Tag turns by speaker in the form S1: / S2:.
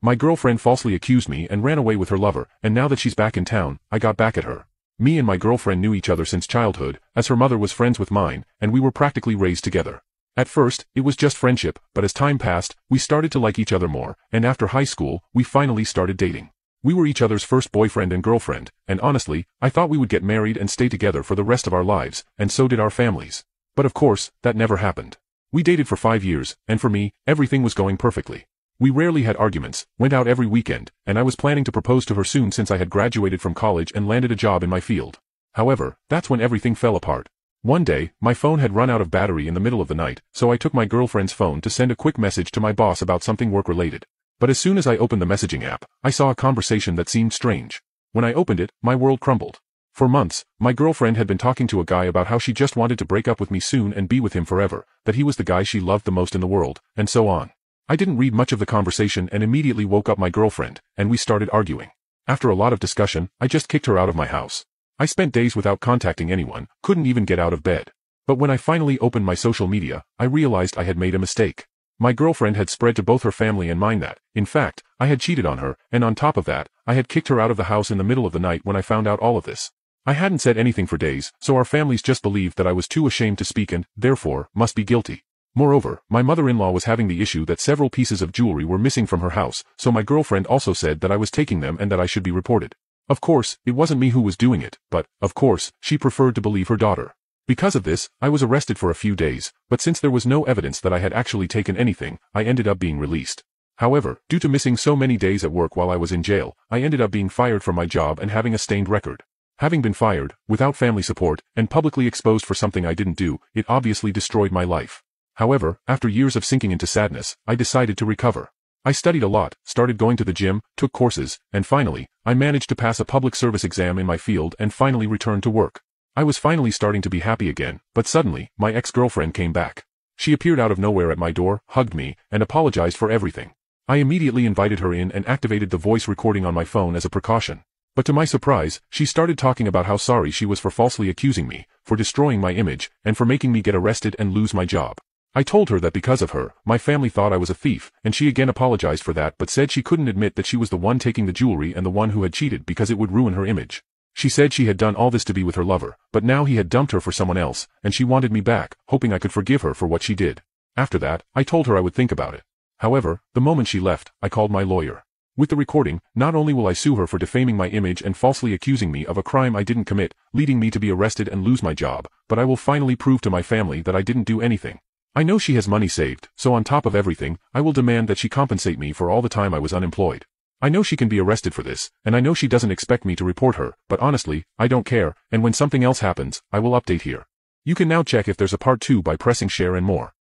S1: My girlfriend falsely accused me and ran away with her lover, and now that she's back in town, I got back at her. Me and my girlfriend knew each other since childhood, as her mother was friends with mine, and we were practically raised together. At first, it was just friendship, but as time passed, we started to like each other more, and after high school, we finally started dating. We were each other's first boyfriend and girlfriend, and honestly, I thought we would get married and stay together for the rest of our lives, and so did our families. But of course, that never happened. We dated for 5 years, and for me, everything was going perfectly. We rarely had arguments, went out every weekend, and I was planning to propose to her soon since I had graduated from college and landed a job in my field. However, that's when everything fell apart. One day, my phone had run out of battery in the middle of the night, so I took my girlfriend's phone to send a quick message to my boss about something work-related. But as soon as I opened the messaging app, I saw a conversation that seemed strange. When I opened it, my world crumbled. For months, my girlfriend had been talking to a guy about how she just wanted to break up with me soon and be with him forever, that he was the guy she loved the most in the world, and so on. I didn't read much of the conversation and immediately woke up my girlfriend, and we started arguing. After a lot of discussion, I just kicked her out of my house. I spent days without contacting anyone, couldn't even get out of bed. But when I finally opened my social media, I realized I had made a mistake. My girlfriend had spread to both her family and mine that, in fact, I had cheated on her, and on top of that, I had kicked her out of the house in the middle of the night when I found out all of this. I hadn't said anything for days, so our families just believed that I was too ashamed to speak and, therefore, must be guilty. Moreover, my mother-in-law was having the issue that several pieces of jewelry were missing from her house, so my girlfriend also said that I was taking them and that I should be reported. Of course, it wasn't me who was doing it, but, of course, she preferred to believe her daughter. Because of this, I was arrested for a few days, but since there was no evidence that I had actually taken anything, I ended up being released. However, due to missing so many days at work while I was in jail, I ended up being fired from my job and having a stained record. Having been fired, without family support, and publicly exposed for something I didn't do, it obviously destroyed my life. However, after years of sinking into sadness, I decided to recover. I studied a lot, started going to the gym, took courses, and finally, I managed to pass a public service exam in my field and finally returned to work. I was finally starting to be happy again, but suddenly, my ex-girlfriend came back. She appeared out of nowhere at my door, hugged me, and apologized for everything. I immediately invited her in and activated the voice recording on my phone as a precaution. But to my surprise, she started talking about how sorry she was for falsely accusing me, for destroying my image, and for making me get arrested and lose my job. I told her that because of her, my family thought I was a thief, and she again apologized for that but said she couldn't admit that she was the one taking the jewelry and the one who had cheated because it would ruin her image. She said she had done all this to be with her lover, but now he had dumped her for someone else, and she wanted me back, hoping I could forgive her for what she did. After that, I told her I would think about it. However, the moment she left, I called my lawyer. With the recording, not only will I sue her for defaming my image and falsely accusing me of a crime I didn't commit, leading me to be arrested and lose my job, but I will finally prove to my family that I didn't do anything. I know she has money saved, so on top of everything, I will demand that she compensate me for all the time I was unemployed. I know she can be arrested for this, and I know she doesn't expect me to report her, but honestly, I don't care, and when something else happens, I will update here. You can now check if there's a part 2 by pressing share and more.